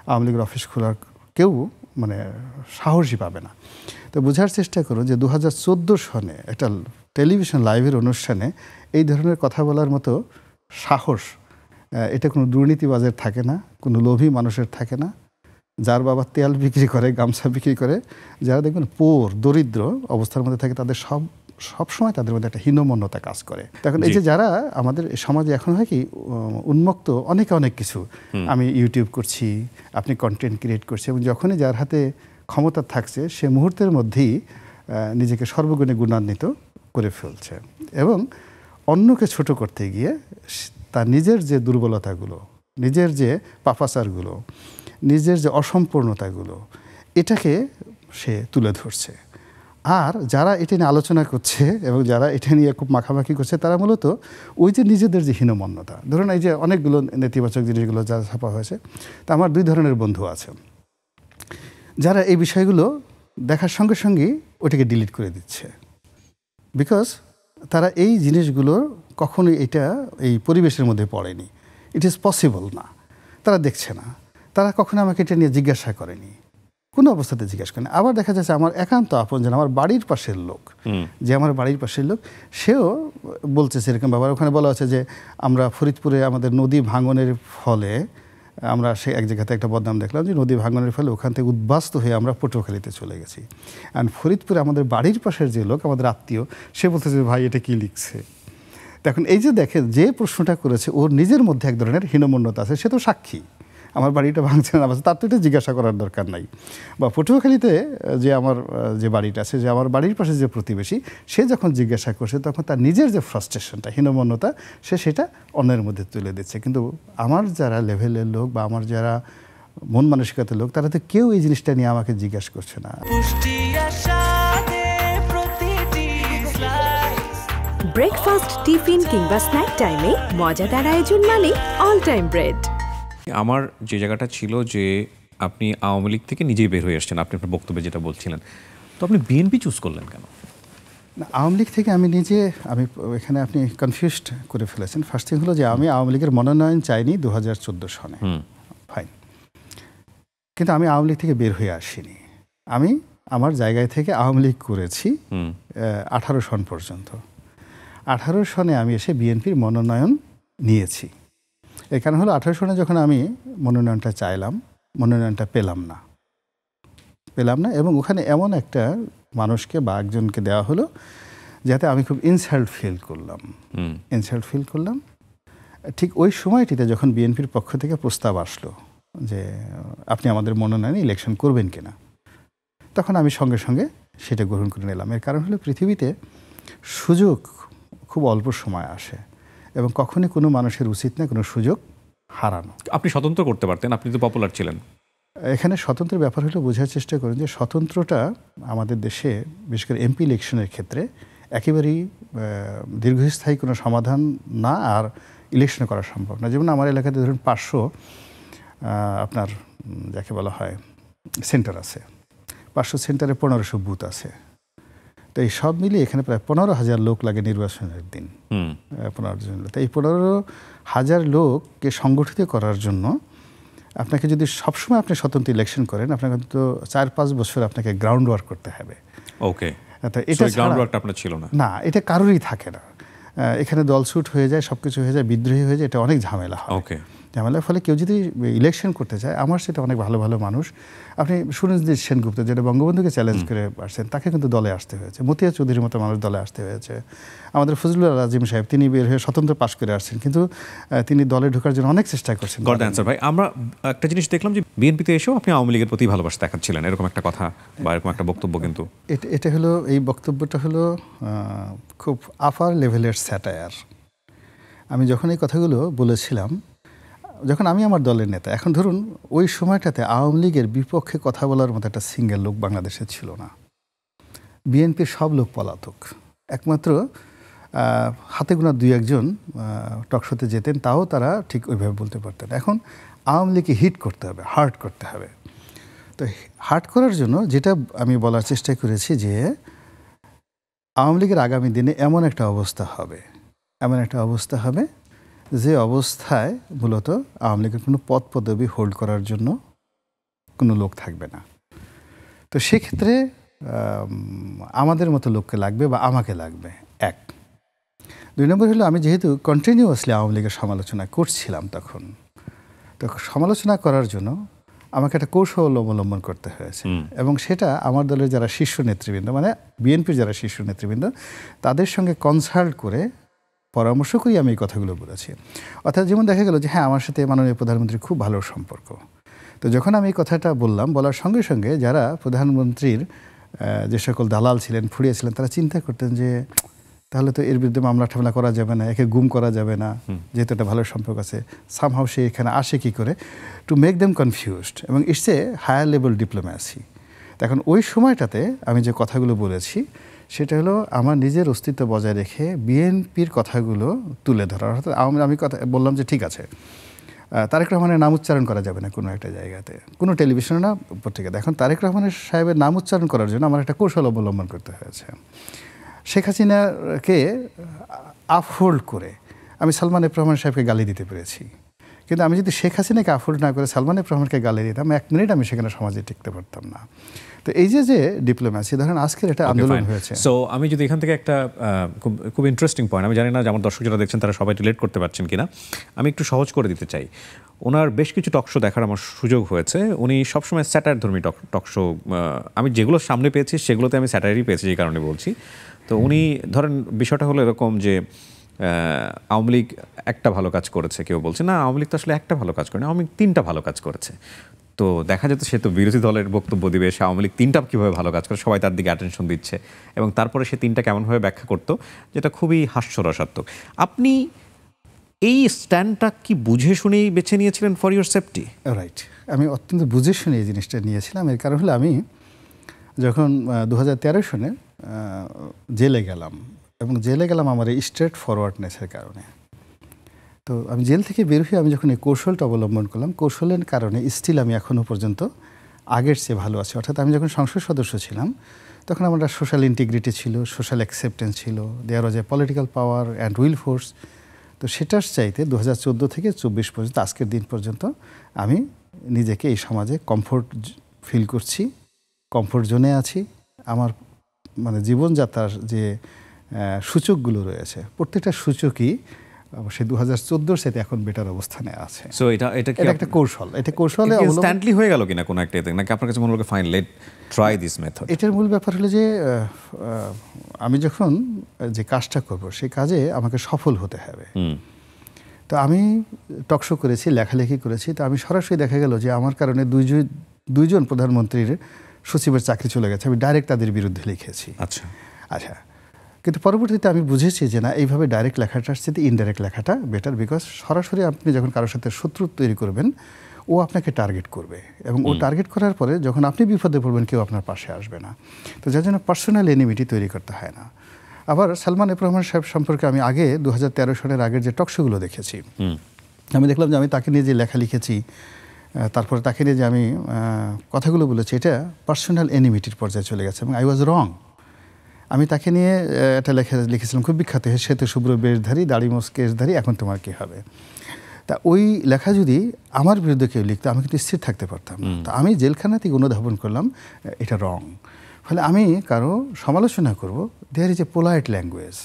আওয়ামী লীগের অফিস খোলার কেউ সাহসই পাবে না। তো বোঝার চেষ্টা করুন যে 2014 সনে একটা টেলিভিশন লাইভের অনুষ্ঠানে এই ধরনের কথা বলার মতো সাহস, এটা কোনো দুর্নীতিবাজের থাকে না, কোনো লোভী মানুষের থাকে না। যার বাবা তেল বিক্রি করে, গামছা বিক্রি করে, যারা দেখবেন দরিদ্র অবস্থার মধ্যে থাকে, তাদের সবসময় তাদের মধ্যে একটা হীনমন্যতা কাজ করে। তখন এই যে যারা আমাদের সমাজে এখন হয় কি উন্মুক্ত অনেক কিছু, আমি ইউটিউব করছি, আপনি কন্টেন্ট ক্রিয়েট করছি, এবং যখনই যার হাতে ক্ষমতা থাকছে সে মুহূর্তের মধ্যেই নিজেকে সর্বগুণে গুণান্বিত করে ফেলছে, এবং অন্যকে ছোট করতে গিয়ে তার নিজের যে দুর্বলতাগুলো, নিজের যে পাপাচারগুলো, নিজের যে অসম্পূর্ণতাগুলো, এটাকে সে তুলে ধরছে। আর যারা এটা নিয়ে আলোচনা করছে এবং যারা এটা নিয়ে খুব মাখামাখি করছে, তারা মূলত ওই যে নিজেদের যে হীনমন্যতা, ধরুন এই যে অনেকগুলো নেতিবাচক জিনিসগুলো যা ছাপা হয়েছে, তা আমার 2 ধরনের বন্ধু আছে যারা এই বিষয়গুলো দেখার সঙ্গে সঙ্গেই ওটাকে ডিলিট করে দিচ্ছে, বিকজ তারা এই জিনিসগুলো কখনোই এই পরিবেশের মধ্যে পড়েনি, ইট ইজ পসিবল না, তারা দেখছে না, তারা কখনো আমাকে এটা নিয়ে জিজ্ঞাসা করেনি, কোনো অবস্থাতে জিজ্ঞাসা করেন। আবার দেখা যাচ্ছে আমার একান্ত আপনজন, আমার বাড়ির পাশের লোক, যে আমার বাড়ির পাশের লোক, সেও বলছে সেরকম ব্যাপার। ওখানে বলা আছে যে আমরা ফরিদপুরে আমাদের নদী ভাঙনের ফলে আমরা সে এক জায়গাতে একটা বদনাম দেখলাম যে নদী ভাঙনের ফলে ওখান থেকে উদ্বাস্ত হয়ে আমরা পটুয়াখালীতে চলে গেছি। অ্যান্ড ফরিদপুরে আমাদের বাড়ির পাশের যে লোক, আমাদের আত্মীয়, সে বলতেছে ভাই এটা কি লিখছে। এখন এই যে দেখেন, যে প্রশ্নটা করেছে ওর নিজের মধ্যে এক ধরনের হীনমন্যতা আছে, সে তো সাক্ষী, আমার বাড়িটা ভাঙছে না, তার তো এটা জিজ্ঞাসা করার দরকার নাই। বা পটুয়াখালীতে যে আমার যে বাড়িটা আছে, যে আমার বাড়ির পাশে যে প্রতিবেশী, সে যখন জিজ্ঞাসা করছে তখন তার নিজের যে ফ্রাস্ট্রেশনটা, হীনমন্যতা, সে সেটা অন্যের মধ্যে তুলে দিচ্ছে। কিন্তু আমার যারা লেভেলের লোক বা আমার যারা মন মানসিকতার লোক, তারা তো কেউ এই জিনিসটা নিয়ে আমাকে জিজ্ঞাসা করছে না। ব্রেকফাস্ট, টিফিন কিংবা স্ন্যাক টাইমে মজাদার আয়োজন মানে অল টাইম ব্রেড। আমার যে জায়গাটা ছিল যে আপনি আওয়ামী লীগ থেকে নিজেই বের হয়ে আসছেন, আপনি আপনার বক্তব্যে যেটা বলছিলেন, তো আপনি বিএনপি চুজ করলেন কেন? না, আওয়ামী লীগ থেকে আমি এখানে আপনি কনফিউজড করে ফেলেছেন। ফার্স্ট থিং হলো যে আমি আওয়ামী লীগের মনোনয়ন চাইনি 2014 সনে, ফাইন। কিন্তু আমি আওয়ামী লীগ থেকে বের হয়ে আসিনি। আমি আমার জায়গায় থেকে আওয়ামী লীগ করেছি 18 সন পর্যন্ত। 18 সনে আমি এসে বিএনপির মনোনয়ন নিয়েছি। এর কারণ হলো 18 সনে যখন আমি মনোনয়নটা চাইলাম, মনোনয়নটা পেলাম না, এবং ওখানে এমন একটা মানুষকে বা একজনকে দেওয়া হলো যাতে আমি খুব ইনসাল্ট ফিল করলাম। ঠিক ওই সময়টিতে যখন বিএনপির পক্ষ থেকে প্রস্তাব আসলো যে আপনি আমাদের মনোনয়নে ইলেকশন করবেন কিনা, তখন আমি সঙ্গে সঙ্গে সেটা গ্রহণ করে নিলাম। এর কারণ হলো পৃথিবীতে সুযোগ খুব অল্প সময় আসে এবং কখনই কোনো মানুষের উচিত না কোনো সুযোগ হারানো। আপনি স্বতন্ত্র করতে পারতেন, আপনি তো পপুলার ছিলেন। এখানে স্বতন্ত্রের ব্যাপার হলো বোঝার চেষ্টা করেন যে স্বতন্ত্রটা আমাদের দেশে বিশেষ করে এমপি ইলেকশনের ক্ষেত্রে একেবারেই দীর্ঘস্থায়ী কোনো সমাধান না, আর ইলেকশন করা সম্ভব না। যেমন আমার এলাকাতে ধরুন 500 আপনার যাকে বলা হয় সেন্টার আছে, 500 সেন্টারে 1500 বুথ আছে। তো এই সব মিলিয়ে এখানে প্রায় 15,000 লোক লাগে নির্বাচনের দিন, 15,000 লোক। তো এই 15,000 লোককে সংগঠিত করার জন্য আপনাকে যদি সবসময় আপনি স্বতন্ত্র ইলেকশন করেন, আপনাকে তো 4-5 বছর আপনাকে গ্রাউন্ড ওয়ার্ক করতে হবে। ওকে, এটা গ্রাউন্ড ওয়ার্কটা আপনার ছিল না? না, এটা কারোরই থাকে না। এখানে দলছুট হয়ে যায়, সব কিছু হয়ে যায়, বিদ্রোহী হয়ে যায়, এটা অনেক ঝামেলা হয়। ওকে, ঝামেলার ফলে কেউ যদি ইলেকশন করতে চায়, আমার সেটা অনেক ভালো ভালো মানুষ, আপনি সুরঞ্জিত সেনগুপ্ত যেটা বঙ্গবন্ধুকে চ্যালেঞ্জ করে আসছেন, তাকে কিন্তু দলে আসতে হয়েছে। মতিয়া চৌধুরীর মতো মানুষ দলে আসতে হয়েছে। আমাদের ফজলুল আজিম সাহেব, তিনি বের হয়ে স্বতন্ত্র পাশ করে আসছেন, কিন্তু তিনি দলে ঢোকার জন্য অনেক চেষ্টা করছেন। গড অ্যান্সার ভাই, আমরা একটা জিনিস দেখলাম যে বিএনপিতে এসেও আপনি আওয়ামী লীগের প্রতি ভালোবাসা দেখাচ্ছিলেন, এরকম একটা কথা বা এরকম একটা বক্তব্য। কিন্তু এটা হলো, এই বক্তব্যটা হলো খুব আপার লেভেলের স্যাটায়ার। আমি যখন এই কথাগুলো বলেছিলাম, যখন আমি আমার দলের নেতা, এখন ধরুন ওই সময়টাতে আওয়ামী লীগের বিপক্ষে কথা বলার মতো একটা সিঙ্গেল লোক বাংলাদেশে ছিল না। বিএনপির সব লোক পলাতক, একমাত্র হাতে গোনা 2-1জন টকশোতে যেতেন, তাও তারা ঠিক ওইভাবে বলতে পারতেন। এখন আওয়ামী লীগকে হিট করতে হবে, হার্ট করতে হবে। তো হার্ট করার জন্য যেটা আমি বলার চেষ্টা করেছি যে আওয়ামী লীগের আগামী দিনে এমন একটা অবস্থা হবে যে অবস্থায় মূলত আওয়ামী লীগের কোনো পদ পদবি হোল্ড করার জন্য কোনো লোক থাকবে না। তো সেক্ষেত্রে আমাদের মতো লোককে লাগবে বা আমাকে লাগবে, 1। 2 নম্বর হলো, আমি যেহেতু কন্টিনিউয়াসলি আওয়ামী লীগের সমালোচনা করছিলাম, তখন তো সমালোচনা করার জন্য আমাকে একটা কৌশল অবলম্বন করতে হয়েছে, এবং সেটা আমার দলের যারা শীর্ষ নেতৃবৃন্দ, মানে বিএনপির যারা শীর্ষ নেতৃবৃন্দ, তাদের সঙ্গে কনসাল্ট করে পরামর্শ করি আমি এই কথাগুলো বলেছি। অর্থাৎ যেমন দেখা গেল যে হ্যাঁ, আমার সাথে মাননীয় প্রধানমন্ত্রীর খুব ভালো সম্পর্ক। তো যখন আমি এই কথাটা বললাম, বলার সঙ্গে সঙ্গে যারা প্রধানমন্ত্রীর যে সকল দালাল ছিলেন, ফুড়িয়ে ছিলেন, তারা চিন্তা করতেন যে তাহলে তো এর বিরুদ্ধে মামলা টামলা করা যাবে না, একে গুম করা যাবে না, যেহেতু একটা ভালো সম্পর্ক আছে, সামহাউ সে এখানে আসে কী করে, টু মেক দেম কনফিউজড, এবং it's a higher level diplomacy. এখন ওই সময়টাতে আমি যে কথাগুলো বলেছি সেটা হলো আমার নিজের অস্তিত্ব বজায় রেখে বিএনপির কথাগুলো তুলে ধরা। অর্থাৎ আমি কথা বললাম যে ঠিক আছে, তারেক রহমানের নাম উচ্চারণ করা যাবে না কোনো একটা জায়গাতে, কোনো টেলিভিশনে না, পত্রিকাতে। এখন তারেক রহমানের সাহেবের নাম উচ্চারণ করার জন্য আমার একটা কৌশল অবলম্বন করতে হয়েছে। শেখ হাসিনাকে আপহোল্ড করে আমি সালমান এফ রহমান সাহেবকে গালি দিতে পেরেছি, কিন্তু আমি যদি শেখ হাসিনাকে আফোর্ড না করে সালমান এফ রহমানকে গালি দিতাম, 1 মিনিট আমি সেখানে সমাজে টিকতে পারতাম না। তো এই যে ডিপ্লোম্যাসি, ধরেন আজকের এটা আন্দোলন হয়েছে। সো আমি যদি এখান থেকে একটা খুব ইন্টারেস্টিং পয়েন্ট, আমি জানি না যে আমার দর্শক যারা দেখছেন তারা সবাই রিলেট করতে পারছেন কিনা, আমি একটু সহজ করে দিতে চাই। ওনার বেশ কিছু টকশো দেখার আমার সুযোগ হয়েছে। উনি সবসময় স্যাটায়ার ধর্মী টকশো, আমি যেগুলো সামনে পেয়েছি সেগুলোতে আমি স্যাটায়ারই পেয়েছি, এই কারণে বলছি। তো উনি ধরেন বিষয়টা হলো এরকম যে আওয়ামী লীগ একটা ভালো কাজ করেছে, কেউ বলছে না আওয়ামী লীগ তো আসলে একটা ভালো কাজ করে না, আওয়ামী লীগ 3টা ভালো কাজ করেছে। তো দেখা যেত সে তো বিরোধী দলের বক্তব্য দিবে, সে আওয়ামী লীগ 3টা কীভাবে ভালো কাজ করে, সবাই তার দিকে অ্যাটেনশন দিচ্ছে, এবং তারপরে সে 3টা কেমনভাবে ব্যাখ্যা করতো, যেটা খুবই হাস্যরসাত্মক। আপনি এই স্ট্যান্ডটা কি বুঝে শুনেই বেছে নিয়েছিলেন ফর ইউর সেফটি? রাইট, আমি অত্যন্ত বুঝে শুনে এই জিনিসটা নিয়েছিলাম। এর কারণ হলো আমি যখন 2013 সনে জেলে গেলাম, এবং জেলে গেলাম আমার এই স্ট্রেট ফরওয়ার্ডনেসের কারণে। তো আমি জেল থেকে বের হয়ে আমি যখন এই কৌশলটা অবলম্বন করলাম, কৌশলের কারণে স্টিল আমি এখনও পর্যন্ত আগের চেয়ে ভালো আছি। অর্থাৎ আমি যখন সংসদ সদস্য ছিলাম তখন আমার সোশ্যাল ইন্টিগ্রিটি ছিল, সোশ্যাল অ্যাকসেপ্টেন্স ছিল, there was a political power and will force. তো সেটার চাইতে 2014 থেকে 24 পর্যন্ত আজকের দিন পর্যন্ত আমি নিজেকে এই সমাজে কমফোর্ট ফিল করছি, কমফোর্ট জোনে আছি। আমার মানে জীবনযাত্রার যে সূচকগুলো রয়েছে প্রত্যেকটা সূচকই অবশ্যই 2014 সাথে এখন বেটার অবস্থানে আছে। সো এটা একটা কৌশল, এটা কৌশলে ইনস্ট্যান্টলি হয়ে গেল কিনা কোনো একটা এতে, নাকি আপনার কাছে মনে হলো fine let try this method? এটার মূল ব্যাপার হলো যে আমি যখন যে কাজটা করব সেই কাজে আমাকে সফল হতে হবে। তো আমি টকশো করেছি, লেখালেখি করেছি, তো আমি সরাসরি দেখা গেল যে আমার কারণে দুইজন প্রধানমন্ত্রীর সচিবের চাকরি চলে গেছে। আমি ডাইরেক্ট তাদের বিরুদ্ধে লিখেছি। আচ্ছা, কিন্তু পরবর্তীতে আমি বুঝেছি যে না, এইভাবে ডাইরেক্ট লেখাটার সাথে ইনডাইরেক্ট লেখাটা বেটার। বিকজ সরাসরি আপনি যখন কারোর সাথে শত্রুতা তৈরি করবেন, ও আপনাকে টার্গেট করবে, এবং ও টার্গেট করার পরে যখন আপনি বিপদে পড়বেন কেউ আপনার পাশে আসবে না। তো যার জন্য পার্সোনাল এনিমিটি তৈরি করতে হয় না। আবার সালমান এফ রহমান সাহেব সম্পর্কে আমি আগে 2013 সনের আগের যে টকশোগুলো দেখেছি, আমি দেখলাম যে আমি তাকে নিয়ে যে লেখা লিখেছি, তারপরে তাকে নিয়ে যে আমি কথাগুলো বলেছি, এটা পার্সোনাল এনিমিটির পর্যায়ে চলে গেছে, এবং আই ওয়াজ রং। আমি তাকে নিয়ে একটা লিখেছিলাম খুব বিখ্যাত, শ্বেত শুভ্র বেশধারী, দাড়ি মোস কেশধারী, এখন তোমার কী হবে। তা ওই লেখা যদি আমার বিরুদ্ধে কেউ লিখতো আমি কিন্তু স্থির থাকতে পারতাম না। তো আমি জেলখানাতেই অনুধাবন করলাম এটা রং। ফলে আমি কারো সমালোচনা করব, there is a polite language,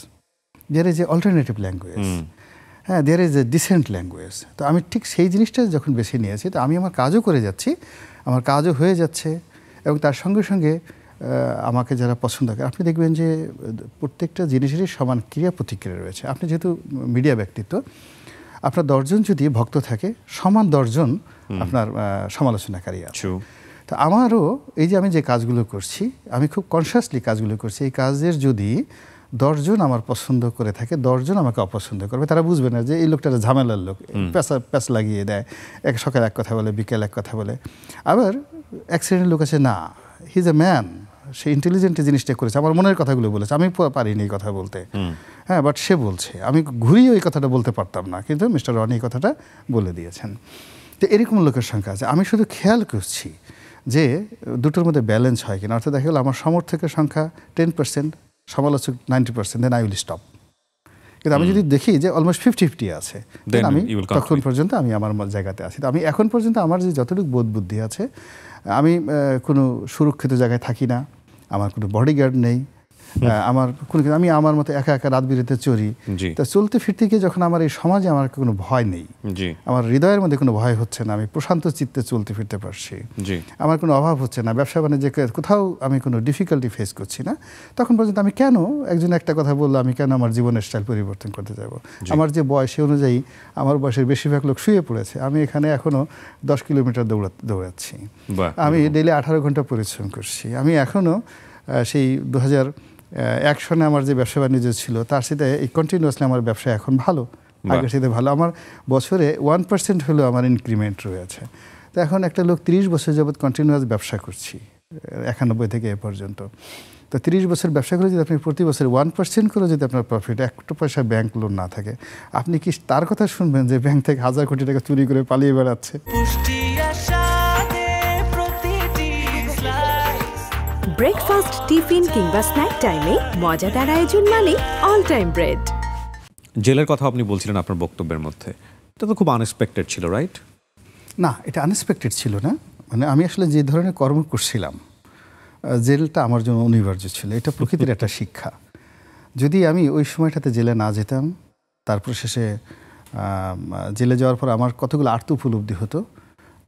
there is a alternative language, হ্যাঁ, there is a decent language. তো আমি ঠিক সেই জিনিসটা যখন বেছে নিয়েছি, তো আমি আমার কাজও করে যাচ্ছি, আমার কাজও হয়ে যাচ্ছে, এবং তার সঙ্গে সঙ্গে আমাকে যারা পছন্দ করে, আপনি দেখবেন যে প্রত্যেকটা জিনিসেরই সমান ক্রিয়া প্রতিক্রিয়া রয়েছে। আপনি যেহেতু মিডিয়া ব্যক্তিত্ব, আপনার 10 জন যদি ভক্ত থাকে, সমান 10 জন আপনার সমালোচনাকারী আছে। তো আমারও এই যে আমি যে কাজগুলো করছি, আমি খুব কনসিয়াসলি কাজগুলো করছি। এই কাজের যদি 10 জন আমার পছন্দ করে থাকে, 10 জন আমাকে অপছন্দ করবে। তারা বুঝবে না যে এই লোকটা ঝামেলার লোক, প্যাঁচ লাগিয়ে দেয়, সকালে এক কথা বলে, বিকেল এক কথা বলে। আবার এক শ্রেণীর লোক আছে, না, he is a man, say intelligent জিনিসটা করেছে, আমার মনের কথাগুলো বলেছে, আমি পারিনি এই কথা বলতে, হ্যাঁ, বাট সে বলছে, আমি ঘুরিয়ে ওই কথাটা বলতে পারতাম না, কিন্তু মিস্টার রনি এই কথাটা বলে দিয়েছেন। তো এরকম লোকের সংখ্যা আছে। আমি শুধু খেয়াল করছি যে দুটোর মধ্যে ব্যালেন্স হয় কিনা। অর্থাৎ দেখা গেল আমার সমর্থকের সংখ্যা 10%, সমালোচক 90%, দেন আই উইল স্টপ। কিন্তু আমি যদি দেখি যে অলমোস্ট 50-50 আছে, আমি তখন পর্যন্ত আমি আমার জায়গাতে আছি। তো আমি এখন পর্যন্ত আমার যে যতটুকু বোধ বুদ্ধি আছে, আমি কোনো সুরক্ষিত জায়গায় থাকি না, আমার কোনো বডিগার্ড নেই, আমার আমি আমার মতো একা একা রাত বিরেতে চড়ি। তা চলতে ফিরতে গিয়ে যখন আমার এই সমাজে আমার কোনো ভয় নেই, আমার হৃদয়ের মধ্যে কোনো ভয় হচ্ছে না, আমি প্রশান্ত চিত্তে চলতে ফিরতে পারছি, আমার কোনো অভাব হচ্ছে না, ব্যবসা বাণিজ্যে কোথাও আমি কোনো ডিফিকাল্টি ফেস করছি না, তখন পর্যন্ত আমি কেন একজন একটা কথা বললো, আমি কেন আমার জীবনের স্টাইল পরিবর্তন করতে যাব? আমার যে বয়স অনুযায়ী আমার বয়সের বেশিরভাগ লোক শুয়ে পড়েছে, আমি এখানে এখনও 10 কিলোমিটার দৌড়াচ্ছি, আমি ডেইলি 18 ঘন্টা পরিশ্রম করছি, আমি এখনও সেই 2001 সনে আমার যে ব্যবসা বাণিজ্য ছিল তার সাথে এই কন্টিনিউয়াসলি আমার ব্যবসা এখন ভালো, আগের সাথে ভালো। আমার বছরে 1% হলেও আমার ইনক্রিমেন্ট রয়েছে। তো এখন একটা লোক 30 বছর যাবৎ কন্টিনিউয়াস ব্যবসা করছি, 91 থেকে এ পর্যন্ত। তো 30 বছর ব্যবসা করে যদি আপনি প্রতি বছর 1% করে যদি আপনার প্রফিট, 1 পয়সা ব্যাংক লোন না থাকে, আপনি কি তার কথা শুনবেন যে ব্যাংক থেকে 1000 কোটি টাকা চুরি করে পালিয়ে বেড়াচ্ছে? ব্রেকফাস্ট, টিফিন কিংবা স্ন্যাক টাইমে মজাদার আয়োজন মানে অল টাইম ব্রেড। জেলের কথা আপনি বলছিলেন আপনার বক্তব্যের মধ্যে, এটা তো খুব আনএক্সপেক্টেড ছিল, রাইট? না, এটা আনএক্সপেক্টেড ছিল না। মানে আমি আসলে যে ধরনের কর্ম করছিলাম, জেলটা আমার জন্য অনিবার্য ছিল। এটা প্রকৃতির একটা শিক্ষা। যদি আমি ওই সময়টাতে জেলে না যেতাম, তারপর শেষে জেলে যাওয়ার পর আমার কতগুলো আর্ত উপলব্ধি হতো।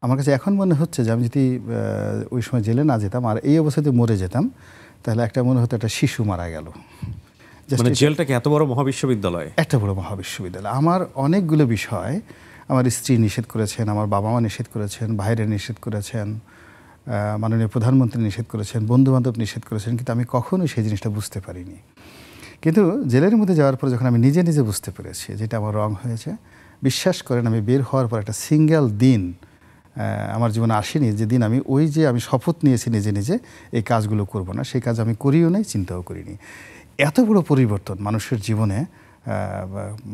আমার কাছে এখন মনে হচ্ছে যে আমি যদি ওই সময় জেলে না যেতাম আর এই অবস্থাতে মরে যেতাম, তাহলে একটা মনে হতো একটা শিশু মারা গেল। মানে জেলটাকে এত বড় মহাবিশ্ববিদ্যালয়, একটা বড় মহাবিশ্ববিদ্যালয়। আমার অনেকগুলো বিষয় আমার স্ত্রী নিষেধ করেছেন, আমার বাবা মা নিষেধ করেছেন, ভাইরা নিষেধ করেছেন, মাননীয় প্রধানমন্ত্রী নিষেধ করেছেন, বন্ধুবান্ধব নিষেধ করেছেন, কিন্তু আমি কখনোই সেই জিনিসটা বুঝতে পারিনি। কিন্তু জেলের মধ্যে যাওয়ার পর যখন আমি নিজে নিজে বুঝতে পেরেছি যেটা আমার রং হয়েছে, বিশ্বাস করেন আমি বের হওয়ার পর একটা সিঙ্গেল দিন আমার জীবনে আসেনি যেদিন আমি আমি শপথ নিয়েছি নিজে নিজে এই কাজগুলো করব না, সেই কাজ আমি করিও নাই, চিন্তাও করিনি। এত বড় পরিবর্তন মানুষের জীবনে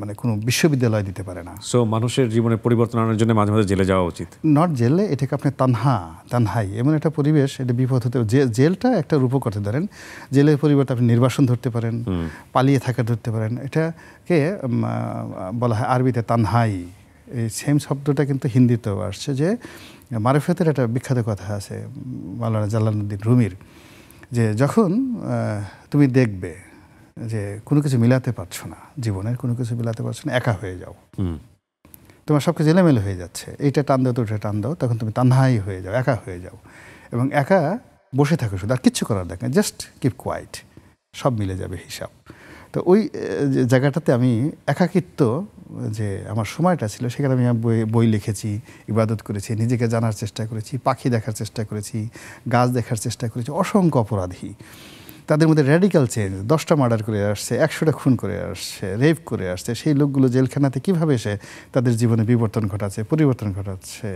মানে কোনো বিশ্ববিদ্যালয় দিতে পারে না। সো মানুষের জীবনে পরিবর্তন আনার জন্য মাঝে মাঝে জেলে যাওয়া উচিত। নট জেলে, এটাকে আপনি তানহাই এমন একটা পরিবেশ, এটা বিপদ হতে। জেলটা একটা রূপক করতে ধরেন, জেলের পরিবর্তে আপনি নির্বাসন ধরতে পারেন, পালিয়ে থাকা ধরতে পারেন। এটাকে বলা হয় আরবিতে তানহাই। এই সেম শব্দটা কিন্তু হিন্দিতেও আসছে। যে মারফতের একটা বিখ্যাত কথা আছে মাওলানা জালালউদ্দিন রুমির, যে যখন তুমি দেখবে যে কোনো কিছু মিলাতে পারছো না, জীবনের কোনো কিছু মিলাতে পারছো না, একা হয়ে যাও। তোমার সব কিছু এলোমেলো হয়ে যাচ্ছে, এইটা টান দাও তো ওটা টান দাও, তখন তুমি তানহাই হয়ে যাও, একা হয়ে যাও, এবং একা বসে থাকো, শুধু আর কিচ্ছু করার দেখেন, জাস্ট কিপ কোয়াইট, সব মিলে যাবে হিসাব। তো ওই জায়গাটাতে আমি একাকিত্ব যে আমার সময়টা ছিল, সেখানে আমি বই লিখেছি, ইবাদত করেছি, নিজেকে জানার চেষ্টা করেছি, পাখি দেখার চেষ্টা করেছি, গাছ দেখার চেষ্টা করেছি। অসংখ্য অপরাধী, তাদের মধ্যে র্যাডিক্যাল চেঞ্জ, 10টা মার্ডার করে আসছে, 100টা খুন করে আসছে, রেপ করে আসছে। সেই লোকগুলো জেলখানাতে কীভাবে এসে তাদের জীবনে পরিবর্তন ঘটাচ্ছে।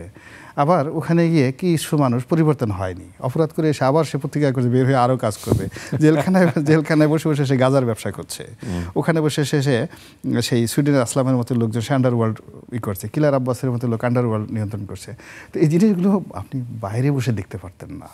আবার ওখানে গিয়ে কিছু মানুষ পরিবর্তন হয়নি, অপরাধ করে এসে আবার সে প্রতিক্রিয়া করছে, বের হয়ে আরও কাজ করবে। জেলখানায় বসে বসে সে গাজার ব্যবসা করছে, ওখানে বসে সে সেই সুইডেনের আসলামের মতো লোকজন সে আন্ডারওয়ার্ল্ড করছে, কিলার আব্বাসের মতো লোক আন্ডারওয়ার্ল্ড নিয়ন্ত্রণ করছে। তো এই জিনিসগুলো আপনি বাইরে বসে দেখতে পারতেন না।